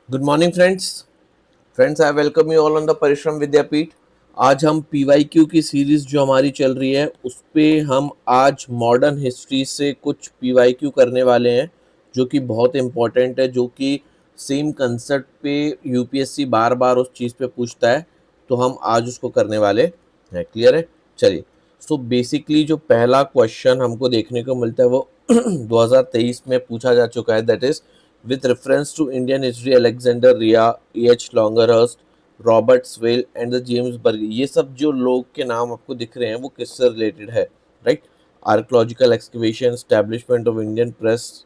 Good morning friends I welcome you all on the परिश्रम विद्यापीठ। आज हम पीवाईक्यू की सीरीज जो हमारी चल रही है उस पे हम आज मॉडर्न हिस्ट्री से कुछ पीवाईक्यू करने वाले हैं जो कि बहुत इम्पोर्टेंट है, जो कि सेम कंसेप्ट पे यूपीएससी बार बार उस चीज़ पे पूछता है। तो हम आज उसको करने वाले हैं। क्लियर है? चलिए। सो बेसिकली जो पहला क्वेश्चन हमको देखने को मिलता है वो 2023 में पूछा जा चुका है, that is with reference to Indian history Alexander Ria, E.H. Longhurst, Robert Sewell and the James Burg, ये सब जो लोग के नाम आपको दिख रहे हैं वो किससे रिलेटेड है? Right. Archaeological excavation, establishment of Indian press,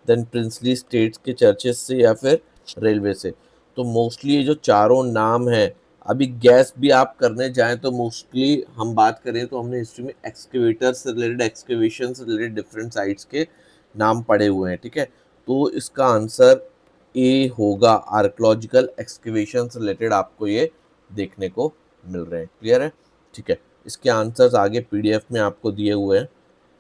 then princely states के चर्चेस से, या फिर रेलवे से। तो मोस्टली ये जो चारों नाम हैं, अभी गैस भी आप करने जाएं तो मोस्टली हम बात करें तो हमने हिस्ट्री में एक्सकेवेटर से रिलेटेड, एक्सकेवेशन से रिलेटेड डिफरेंट साइट्स के नाम पड़े हुए हैं। ठीक है, तो इसका आंसर ए होगा। आर्कोलॉजिकल एक्सकेवेशन से रिलेटेड आपको ये देखने को मिल रहे हैं। क्लियर है? ठीक है, इसके आंसर्स आगे पीडीएफ में आपको दिए हुए हैं।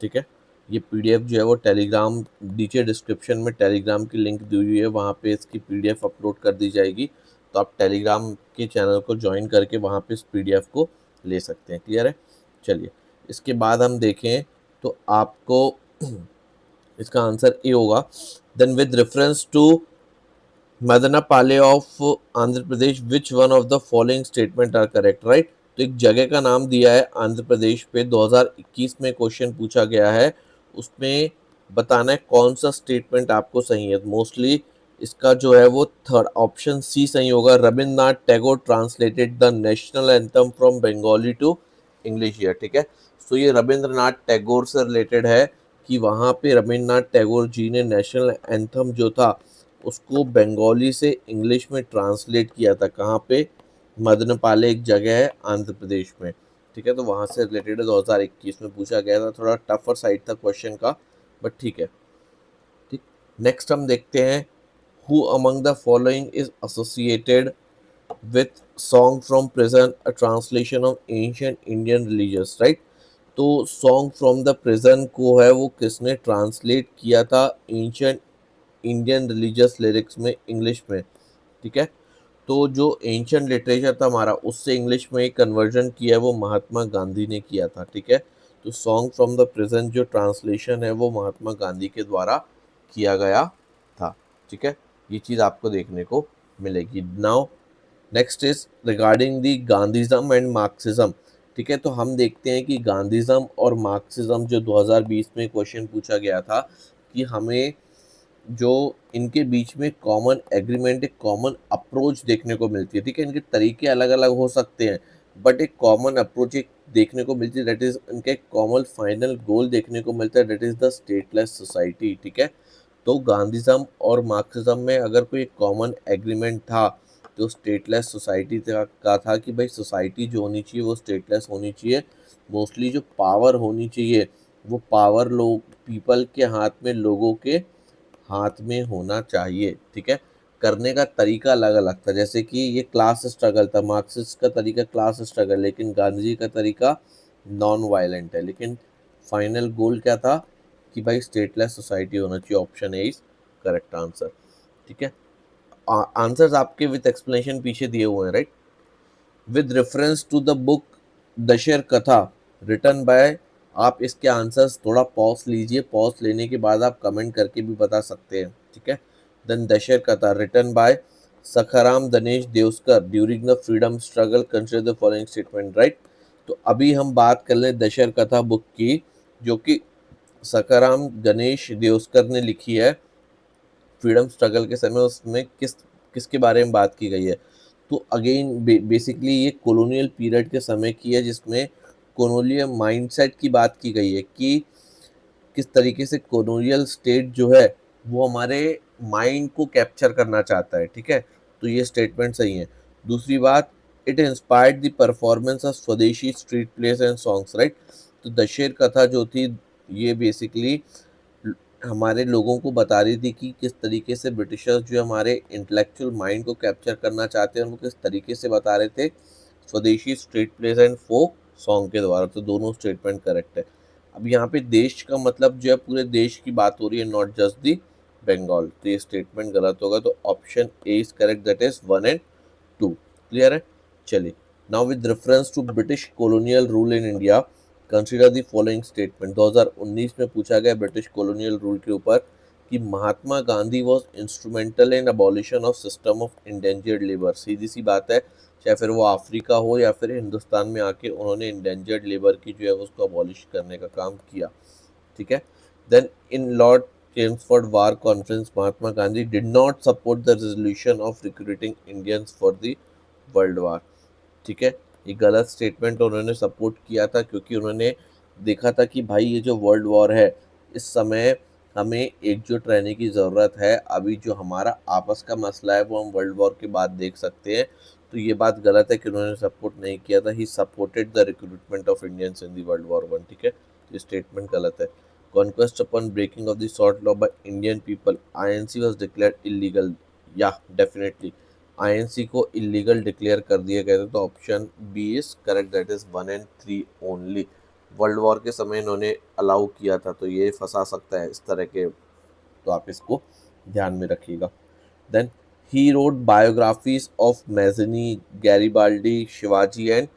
ठीक है, ये पीडीएफ जो है वो टेलीग्राम, नीचे डिस्क्रिप्शन में टेलीग्राम की लिंक दी हुई है, वहाँ पे इसकी पीडीएफ अपलोड कर दी जाएगी। तो आप टेलीग्राम के चैनल को ज्वाइन करके वहाँ पे इस पीडीएफ को ले सकते हैं। क्लियर है? चलिए, इसके बाद हम देखें तो आपको इसका आंसर ए होगा। Then with reference to Madanapalle of Andhra Pradesh, which one of the following statement are correct? Right. तो एक जगह का नाम दिया है आंध्र प्रदेश पे, 2021 में क्वेश्चन पूछा गया है, उसमें बताना है कौन सा स्टेटमेंट आपको सही है। मोस्टली इसका जो है वो थर्ड ऑप्शन सी सही होगा। Rabindranath Tagore translated the national anthem from Bengali to English year. ठीक है, सो ये रविंद्रनाथ टैगोर से रिलेटेड है कि वहाँ पे रविंद्रनाथ टैगोर जी ने नेशनल एंथम जो था उसको बंगाली से इंग्लिश में ट्रांसलेट किया था। कहाँ पे? मदनपाले एक जगह है आंध्र प्रदेश में। ठीक है, तो वहाँ से रिलेटेड 2021 में पूछा गया था। थोड़ा टफर साइड था क्वेश्चन का, बट ठीक है। ठीक, नेक्स्ट हम देखते हैं, who among the following is associated with song from prison, a translation of ancient Indian religious. Right. तो सॉन्ग फ्रॉम द प्रिजन को है वो किसने ट्रांसलेट किया था एंशियंट इंडियन रिलीजियस लिरिक्स में, इंग्लिश में? ठीक है, तो जो एंशियंट लिटरेचर था हमारा उससे इंग्लिश में कन्वर्जन किया है वो महात्मा गांधी ने किया था। ठीक है, तो सॉन्ग फ्रॉम द प्रेजेंट जो ट्रांसलेशन है वो महात्मा गांधी के द्वारा किया गया था। ठीक है, ये चीज़ आपको देखने को मिलेगी। Now next is regarding the Gandhism and Marxism. ठीक है, तो हम देखते हैं कि गांधीज़म और मार्क्सिज्म जो 2020 में क्वेश्चन पूछा गया था कि हमें जो इनके बीच में कॉमन एग्रीमेंट, एक कॉमन अप्रोच देखने को मिलती है। ठीक है, इनके तरीके अलग अलग हो सकते हैं बट एक कॉमन अप्रोच एक देखने को मिलती है, दैट इज इनका एक कॉमन फाइनल गोल देखने को मिलता है, that is the stateless society. ठीक है, तो गांधीज्म और मार्क्सिज्म में अगर कोई कॉमन एग्रीमेंट था तो स्टेटलेस सोसाइटी का था कि भाई सोसाइटी जो होनी चाहिए वो स्टेटलेस होनी चाहिए। मोस्टली जो पावर होनी चाहिए वो पावर लोग, पीपल के हाथ में, लोगों के हाथ में होना चाहिए। ठीक है, करने का तरीका अलग अलग था, जैसे कि ये क्लास स्ट्रगल था, मार्क्सिस्ट का तरीका क्लास स्ट्रगल, लेकिन गांधी जी का तरीका नॉन वायलेंट है। लेकिन फाइनल गोल क्या था कि भाई स्टेटलेस सोसाइटी होना चाहिए। Option A is correct answer. ठीक है, आंसर्स आपके विद एक्सप्लेनेशन पीछे दिए हुए हैं। Right. With reference to the book Desher Katha written bye, आप इसके आंसर्स थोड़ा पॉज लीजिए, पॉज लेने के बाद आप कमेंट करके भी बता सकते हैं। ठीक है, then Desher Katha written by Sakharam Ganesh Deuskar during the freedom struggle, consider the following statement. Right. तो अभी हम बात कर लें दशर कथा बुक की, जो कि सखाराम गणेश देवस्कर ने लिखी है फ्रीडम स्ट्रगल के समय। उसमें किसके बारे में बात की गई है? तो अगेन बेसिकली ये कॉलोनियल पीरियड के समय की है, जिसमें कॉलोनियल माइंडसेट की बात की गई है कि किस तरीके से कॉलोनियल स्टेट जो है वो हमारे माइंड को कैप्चर करना चाहता है। ठीक है, तो ये स्टेटमेंट सही है। दूसरी बात, it inspired the performance of swadeshi street plays and songs. Right. तो दशेर कथा जो थी ये बेसिकली हमारे लोगों को बता रही थी कि किस तरीके से ब्रिटिशर्स जो हमारे इंटेलेक्चुअल माइंड को कैप्चर करना चाहते हैं, वो किस तरीके से बता रहे थे, swadeshi street plays and folk song के द्वारा। तो दोनों स्टेटमेंट करेक्ट है। अब यहाँ पे देश का मतलब जो है पूरे देश की बात हो रही है, नॉट जस्ट दी बंगाल। तो ये स्टेटमेंट गलत होगा, तो option A is correct, that is 1 and 2। Clear है? चलिए, now with reference to British colonial rule in India consider the following statement. 2019 में पूछा गया ब्रिटिश कॉलोनियल रूल के ऊपर कि Mahatma Gandhi was instrumental in abolition of system of indentured labour. सीधी सी बात है, चाहे फिर वो अफ्रीका हो या फिर हिंदुस्तान में आके उन्होंने इंडेंजर्ड लेबर की जो है उसको अबॉलिश करने का काम किया। ठीक है? Then in Lord Chelmsford war conference Mahatma Gandhi did not support the resolution of recruiting Indians for the world war. ठीक है? ये गलत स्टेटमेंट उन्होंने सपोर्ट किया था, क्योंकि उन्होंने देखा था कि भाई ये जो वर्ल्ड वॉर है, इस समय हमें एकजुट रहने की ज़रूरत है। अभी जो हमारा आपस का मसला है वो हम वर्ल्ड वॉर के बाद देख सकते हैं। तो ये बात गलत है कि उन्होंने सपोर्ट नहीं किया था। He supported the recruitment of Indians in the world war 1। ठीक है? ये स्टेटमेंट गलत है। Conquest upon breaking of the salt law by Indian people, INC was declared illegal. या डेफिनेटली आईएनसी को इलीगल डिक्लेयर कर दिया गया था, तो option B is correct, that is 1 and 3 only. World war के समय इन्होंने अलाउ किया था, तो ये फंसा सकता है इस तरह के, तो आप इसको ध्यान में रखिएगा। Then he read biographies of Mazzini, Garibaldi, Shivaji and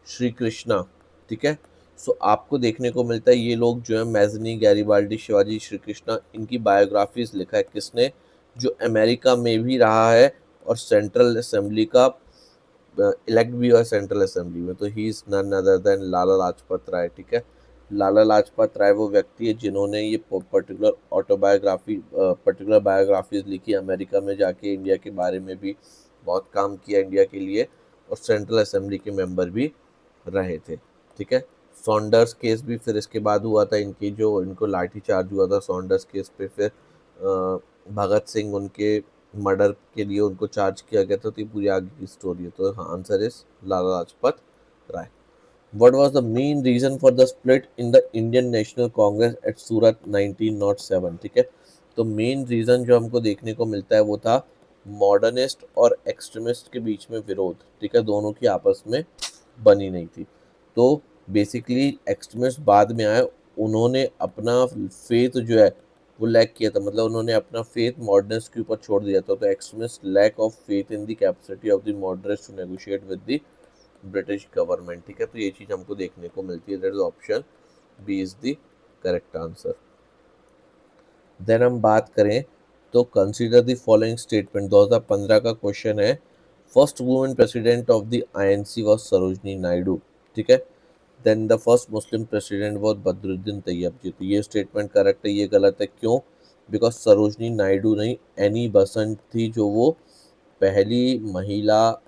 Shri Krishna. ठीक है? सो आपको देखने को मिलता है ये लोग जो है मैजनी, गैरिबाल्डी, शिवाजी, श्री कृष्णा, इनकी बायोग्राफीज लिखा है किसने? जो अमेरिका में भी रहा है और सेंट्रल असेंबली का इलेक्ट भी हुआ सेंट्रल असेंबली में। तो he is none other than Lala Lajpat Rai. ठीक है? लाला लाजपत राय वो व्यक्ति है जिन्होंने ये पर्टिकुलर बायोग्राफीज लिखी अमेरिका में जाके, इंडिया के बारे में भी बहुत काम किया इंडिया के लिए, और सेंट्रल असेंबली के मेंबर भी रहे थे। ठीक है? सॉन्डर्स केस भी फिर इसके बाद हुआ था, इनकी जो इनको लाठी चार्ज हुआ था सॉन्डर्स केस पे, फिर भगत सिंह उनके मर्डर के लिए उनको चार्ज किया गया था। तो ये पूरी आगे की स्टोरी है। तो answer is Lala Lajpat Rai. What was the main reason for the split in the Indian National Congress at Surat 1907? ठीक है? तो मेन रीजन जो हमको देखने को मिलता है वो था मॉडर्निस्ट और एक्सट्रीमिस्ट के बीच में विरोध। ठीक है? दोनों की आपस में बनी नहीं थी। तो बेसिकली एक्सट्रीमिस्ट बाद में आए, उन्होंने अपना फेथ जो है वो लैक किया था, मतलब उन्होंने अपना फेथ मॉडर्निस्ट के ऊपर छोड़ दिया था। तो extremist lack of faith in the capacity of the moderates to negotiate with the British government. ठीक है? तो ये चीज़ हमको देखने को मिलती है, that is option B is the correct answer. Then हम बात करें तो कंसीडर द फॉलोइंग स्टेटमेंट। 2015 का क्वेश्चन है, first women president of the INC was Sarojini Naidu. ठीक है? Then the first Muslim president was Badruddin Tyabji. तो ये स्टेटमेंट करेक्ट है, ये गलत है। क्यों? बिकॉज सरोजनी नायडू नहीं, एनी बसंत थी जो वो पहली महिला,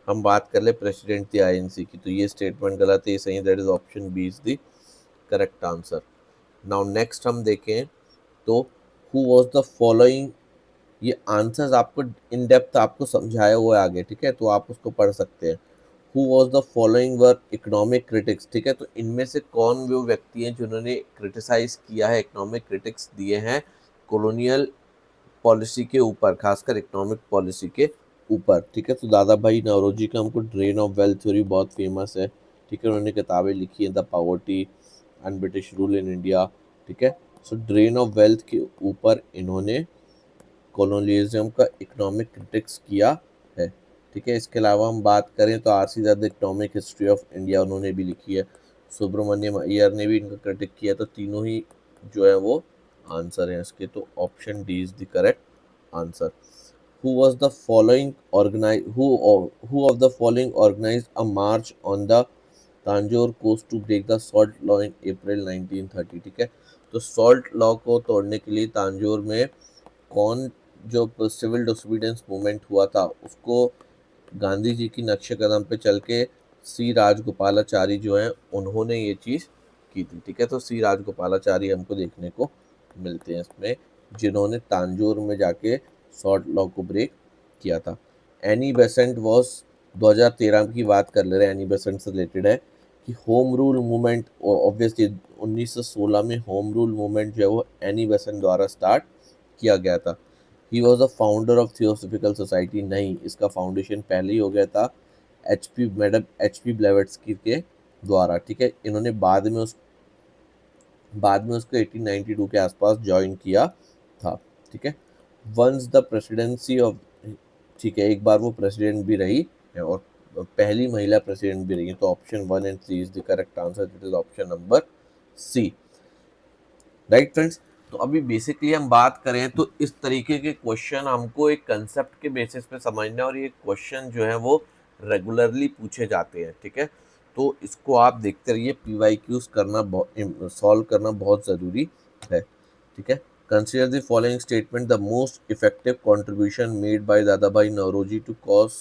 हम बात कर ले प्रेसिडेंट थी आईएनसी की। तो ये स्टेटमेंट गलत है, ये सही, that is option B is the correct answer. Now next हम देखें तो हु वाज द फॉलोइंग, ये आंसर्स आपको इन डेप्थ आपको समझाया हुआ है आगे। ठीक है? तो आप उसको पढ़ सकते हैं। Who was the following were economic critics. ठीक है? तो इनमें से कौन वो व्यक्ति हैं जिन्होंने क्रिटिसाइज किया है, इकोनॉमिक क्रिटिक्स दिए हैं कॉलोनियल पॉलिसी के ऊपर, खासकर इकोनॉमिक पॉलिसी के ऊपर। ठीक है? तो दादा भाई नौरोजी का हमको ड्रेन ऑफ वेल्थ थ्योरी बहुत फेमस है। ठीक है? उन्होंने किताबें लिखी हैं, the poverty and British rule in India. ठीक है? सो ड्रेन ऑफ वेल्थ के ऊपर इन्होंने कॉलोनियलिज्म का इकोनॉमिक क्रिटिक्स किया है। ठीक है? इसके अलावा हम बात करें तो RC. The economic history of India उन्होंने भी लिखी है। सुब्रमण्यम अय्यर ने भी इनका क्रिटिक किया। तो तीनों ही जो है वो आंसर हैं इसके। तो option D is the correct answer. Who was the following organize who of the following organized a march on the Tanjore coast to break the salt law in April 1930? ठीक है? तो सॉल्ट लॉ को तोड़ने के लिए तांजोर में कौन, जो सिविल डिसोबीडियंस मूवमेंट हुआ था उसको गांधी जी की नक्शे कदम पे चल के सी राजगोपालाचारी जो हैं उन्होंने ये चीज़ की थी। ठीक है? तो सी राजगोपालाचारी हमको देखने को मिलते हैं इसमें, जिन्होंने तांजोर में जाके सॉल्ट लॉ को ब्रेक किया था। एनी बेसेंट वॉज, 2013 की बात कर ले रहे हैं, एनी बेसेंट से रिलेटेड है कि होम रूल मूवमेंट, ऑब्वियसली 1916 में होम रूल मूवमेंट जो है वो एनी बेसेंट द्वारा स्टार्ट किया गया था। He was the founder of theosophical society, नहीं, इसका फाउंडेशन पहले ही हो गया था मैडम HP ब्लेवेट्स्की के द्वारा। ठीक है? इन्होंने बाद में उसको 1892 के आसपास ज्वाइन किया था, ठीक है। वंस द प्रेसिडेंसी ऑफ, ठीक है, एक बार वो प्रेसिडेंट भी रही है और पहली महिला प्रेसिडेंट भी रही है। तो option 1 and 3 is the correct answer, it is option number C. Right friends. तो अभी बेसिकली हम बात करें तो इस तरीके के क्वेश्चन हमको एक कंसेप्ट के बेसिस पे समझना है और ये क्वेश्चन जो है वो रेगुलरली पूछे जाते हैं, ठीक है। तो इसको आप देखते रहिए, पीवाईक्यूज करना सॉल्व करना बहुत ज़रूरी है, ठीक है। Consider the following statement, the most effective contribution made by Dadabhai Naoroji to cause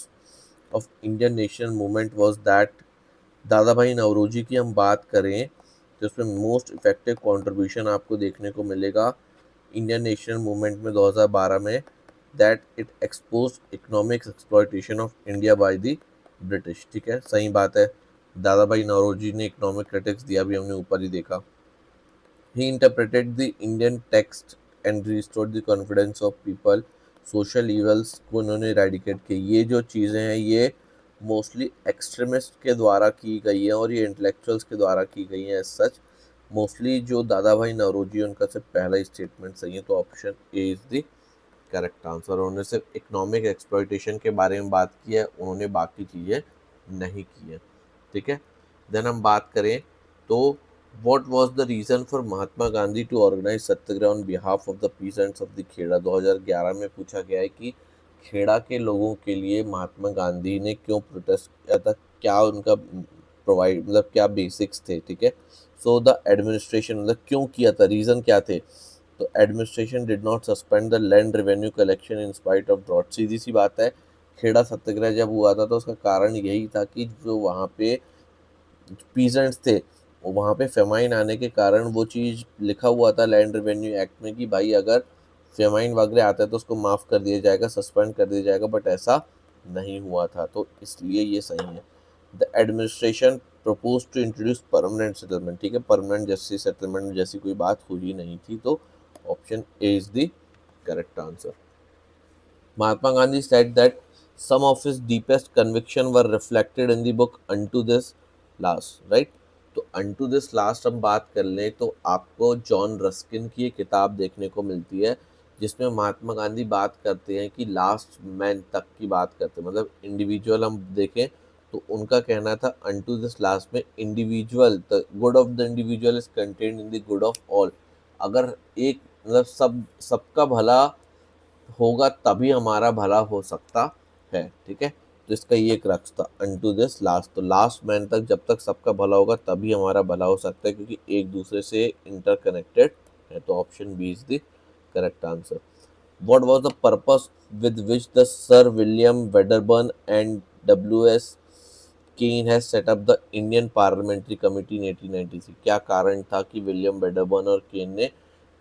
of Indian national movement was that. Dadabhai Naoroji की हम बात करें तो उसमें मोस्ट इफेक्टिव कंट्रीब्यूशन आपको देखने को मिलेगा इंडियन नेशनल मूवमेंट में 2012 में, that it expose economic exploitation of India by the British, ठीक है, सही बात है। दादा भाई नौरोजी ने इकोनॉमिक क्रिटिक्स दिया, भी हमने ऊपर ही देखा। He interpreted the Indian text and restored the confidence of people. Social evils को इन्होंने इरेडिकेट किया। ये जो चीज़ें हैं ये मोस्टली एक्सट्रीमिस्ट के द्वारा की गई है और ये इंटेलेक्चुअल्स के द्वारा की गई हैं। एज सच मोस्टली जो दादा भाई नौरोजी उनका सिर्फ पहला स्टेटमेंट सही है, तो option A is the correct answer. उन्होंने सिर्फ इकोनॉमिक एक्सप्लॉयटेशन के बारे में बात की है, उन्होंने बाकी चीज़ें नहीं की है, ठीक है। देन हम बात करें तो what was the reason for Mahatma Gandhi to organise satyagraha on behalf of the peasants of the Kheda. 2011 में पूछा गया है कि खेड़ा के लोगों के लिए महात्मा गांधी ने क्यों प्रोटेस्ट किया था, क्या उनका प्रोवाइड मतलब क्या बेसिक्स थे, ठीक है। सो द एडमिनिस्ट्रेशन मतलब क्यों किया था, रीज़न क्या थे। तो administration did not suspend the land revenue collection in spite of drought. सीधी सी बात है, खेड़ा सत्याग्रह जब हुआ था तो उसका कारण यही था कि जो वहाँ पे पीजेंट्स थे, वहाँ पे फेमाइन आने के कारण वो चीज़ लिखा हुआ था लैंड रेवेन्यू एक्ट में कि भाई अगर फेमाइन वगैरह आता है तो उसको माफ़ कर दिया जाएगा, सस्पेंड कर दिया जाएगा, बट ऐसा नहीं हुआ था, तो इसलिए ये सही है। The administration propose to introduce permanent settlement, ठीक है, परमानेंट जैसी सेटलमेंट जैसी कोई बात हुई नहीं थी, तो option A is the correct answer. Mahatma Gandhi said that some of his deepest conviction were reflected in the book Unto This Last, right? तो Unto This Last हम बात कर लें तो आपको जॉन रस्किन की एक किताब देखने को मिलती है जिसमें महात्मा गांधी बात करते हैं कि लास्ट मैन तक की बात करते हैं, मतलब इंडिविजुअल हम देखें तो उनका कहना था अनटू दिस लास्ट में individual, the good of the individual is contained in the good of all. अगर एक मतलब सबका भला होगा तभी हमारा भला हो सकता है, ठीक है। तो इसका ये क्रक्स था अनटू दिस लास्ट, तो लास्ट मैन तक जब तक सबका भला होगा तभी हमारा भला हो सकता है क्योंकि एक दूसरे से इंटरकनेक्टेड है, तो option B is the correct answer. What was the purpose with which the sir William Wedderburn and W S. Caine has set up the Indian parliamentary committee in 1893। क्या कारण था कि विलियम वेडरबर्न और केन ने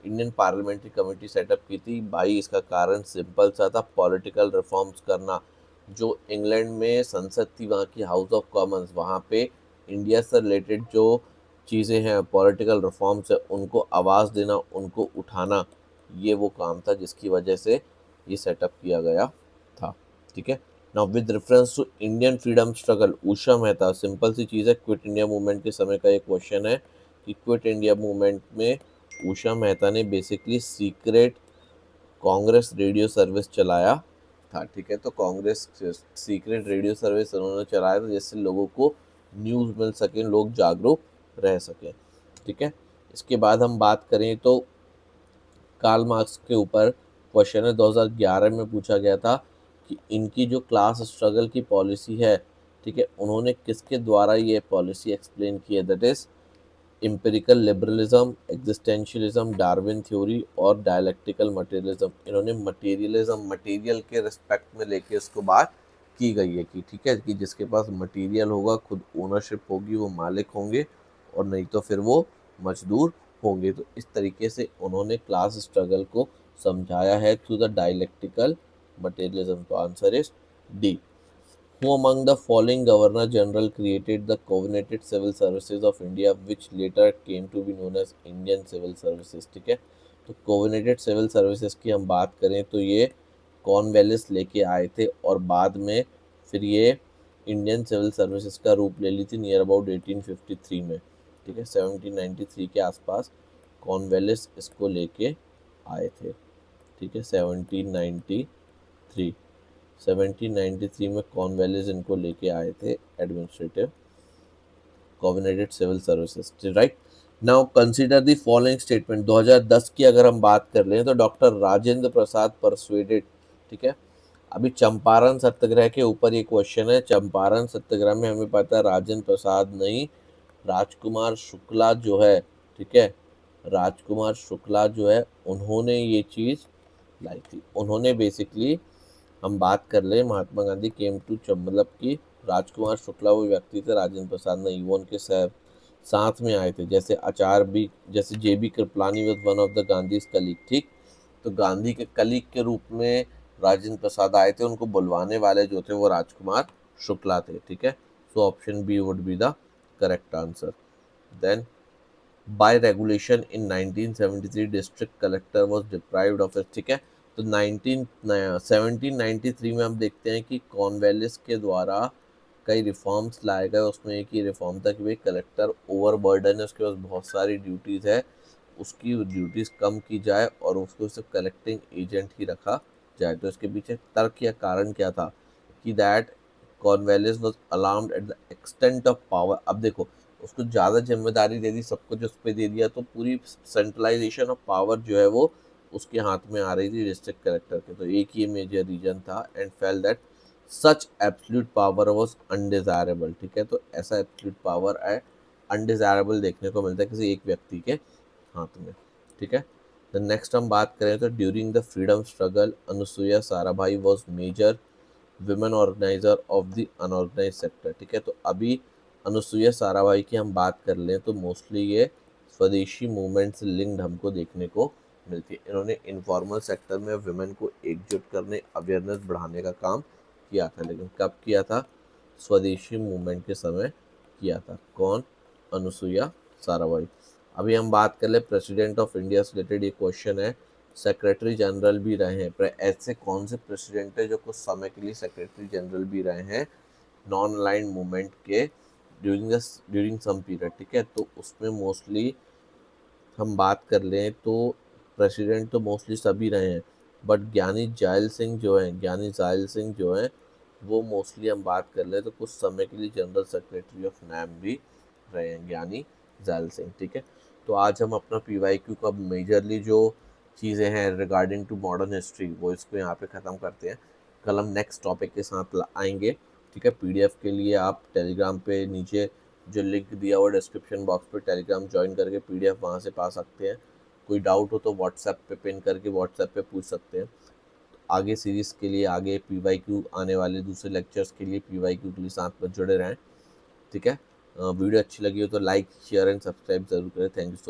इंडियन पार्लियामेंट्री कमेटी सेटअप की थी। भाई इसका कारण सिंपल सा था, पॉलिटिकल रिफॉर्म्स करना। जो इंग्लैंड में संसद थी वहाँ की हाउस ऑफ कॉमन्स, वहाँ पे इंडिया से रिलेटेड जो चीज़ें हैं पॉलिटिकल रिफॉर्म्स है उनको आवाज़ देना, उनको उठाना, ये वो काम था जिसकी वजह से ये सेटअप किया गया था, ठीक है। Now with reference to Indian freedom struggle, Usha Mehta, simple सी चीज़ है, क्विट इंडिया मूवमेंट के समय का एक क्वेश्चन है कि क्विट इंडिया मूवमेंट में उषा मेहता ने basically secret Congress radio service चलाया था, ठीक है। तो कांग्रेस सीक्रेट रेडियो सर्विस उन्होंने चलाया था जिससे लोगों को न्यूज़ मिल सके, लोग जागरूक रह सकें, ठीक है। इसके बाद हम बात करें तो कार्ल मार्क्स के ऊपर क्वेश्चन है, 2011 में पूछा गया था कि इनकी जो क्लास स्ट्रगल की पॉलिसी है, ठीक है, उन्होंने किसके द्वारा ये पॉलिसी एक्सप्लेन की है, that is empirical liberalism, existentialism, Darwin theory और डायलेक्टिकल मटेरियलिज्म। इन्होंने मटेरियलिज्म, मटेरियल के रिस्पेक्ट में लेके इसको बात की गई है कि ठीक है कि जिसके पास मटेरियल होगा, खुद ओनरशिप होगी, वो मालिक होंगे, और नहीं तो फिर वो मजदूर होंगे। तो इस तरीके से उन्होंने क्लास स्ट्रगल को समझाया है थ्रू द डायलेक्टिकल मटेरियलिज्म। तो answer is D. Who among the following Governor General created the Covenanted Civil Services of India, which later came to be known as Indian Civil Services, ठीक है। तो Covenanted Civil Services की हम बात करें तो ये कॉर्नवेलिस लेके आए थे और बाद में फिर ये इंडियन सिविल सर्विसेज का रूप ले ली थी नियर अबाउट 1853 में, ठीक है। 1793 के आसपास कॉर्नवेलिस इसको लेके आए थे। ठीक है 1793, 1793 में कॉर्नवालिस इनको लेके आए थे administrative coordinated civil services, right. Now consider the following statement. 2010 की अगर हम बात कर लें तो डॉक्टर राजेंद्र प्रसाद परसुएडेड, ठीक है। अभी चंपारण सत्याग्रह के ऊपर ये क्वेश्चन है। चंपारण सत्याग्रह में हमें पता है राजेंद्र प्रसाद नहीं, राजकुमार शुक्ला जो है, ठीक है, राजकुमार शुक्ला जो है उन्होंने ये चीज़ लाई थी। उन्होंने बेसिकली, हम बात कर ले महात्मा गांधी केम टू, मतलब कि राजकुमार शुक्ला वो व्यक्ति थे, राजेंद्र प्रसाद नहीं, वो उनके साथ में आए थे। जैसे आचार्य बी, जैसे J B Kripalani was one of the Gandhi colleague, ठीक। तो गांधी के कलीग के रूप में राजेंद्र प्रसाद आए थे, उनको बुलवाने वाले जो थे वो राजकुमार शुक्ला थे, ठीक है। So option B would be the correct answer. Then by regulation in 1973 district collector was deprived of, ठीक है। तो 1793 में हम देखते हैं कि कॉर्नवालिस के द्वारा कई रिफॉर्म्स लाए गए। उसमें एक ही रिफॉर्म था कि भाई कलेक्टर ओवरबर्डन है, उसके पास बहुत सारी ड्यूटीज़ है, उसकी ड्यूटीज़ कम की जाए और उसको सिर्फ कलेक्टिंग एजेंट ही रखा जाए। तो इसके पीछे तर्क या कारण क्या था कि that Cornwallis was alarmed at the extent of power. अब देखो, उसको ज़्यादा जिम्मेदारी दे दी, सब कुछ उस पर दे दिया, तो पूरी सेंट्रलाइजेशन ऑफ पावर जो है वो उसके हाथ में आ रही थी डिस्ट्रिक्ट कलेक्टर के। तो एक ये मेजर रीजन था and fail that such absolute power was undesirable, ठीक है। तो ऐसा एब्सोल्यूट पावर है अनडिजायरेबल देखने को मिलता है किसी एक व्यक्ति के हाथ में, ठीक है। द नेक्स्ट हम बात करें तो during the freedom struggle Anusuya Sarabhai was major women organiser of the unorganise sector, ठीक है। तो अभी अनुसुईया साराभाई की हम बात कर लें तो मोस्टली ये स्वदेशी मूवमेंट से लिंक्ड हमको देखने को मिलती है। इन्होंने इनफॉर्मल सेक्टर में विमेन को एकजुट करने, अवेयरनेस बढ़ाने का काम किया था। लेकिन कब किया था? स्वदेशी मूवमेंट के समय किया था। कौन? अनुसुईया साराभाई। अभी हम बात कर ले प्रेसिडेंट ऑफ इंडिया से रिलेटेड, ये क्वेश्चन है। सेक्रेटरी जनरल भी रहे हैं, पर ऐसे कौन से प्रेसिडेंट है जो कुछ समय के लिए सेक्रेटरी जनरल भी रहे हैं नॉन अलाइंड मूवमेंट के ड्यूरिंग सम पीरियड, ठीक है। तो उसमें मोस्टली हम बात कर लें तो प्रेसिडेंट तो मोस्टली सभी रहे हैं, बट ज्ञानी जायल सिंह जो हैं, ज्ञानी जायल सिंह जो हैं वो मोस्टली हम बात कर लें तो कुछ समय के लिए जनरल सेक्रेटरी ऑफ नैम भी रहे हैं, ज्ञानी जायल सिंह, ठीक है। तो आज हम अपना PYQ का मेजरली जो चीज़ें हैं रिगार्डिंग टू मॉडर्न हिस्ट्री वो इसको यहाँ पे ख़त्म करते हैं। कल हम नेक्स्ट टॉपिक के साथ आएंगे, ठीक है। PDF के लिए आप टेलीग्राम पे नीचे जो लिंक दिया हुआ डिस्क्रिप्शन बॉक्स पे टेलीग्राम ज्वाइन करके PDF वहाँ से पा सकते हैं। कोई डाउट हो तो व्हाट्सएप पे पिन करके व्हाट्सएप पे पूछ सकते हैं। आगे सीरीज़ के लिए, आगे PYQ आने वाले दूसरे लेक्चर्स के लिए PYQ के लिए साथ में जुड़े रहें, ठीक है। वीडियो अच्छी लगी हो तो लाइक शेयर एंड सब्सक्राइब जरूर करें। Thank you so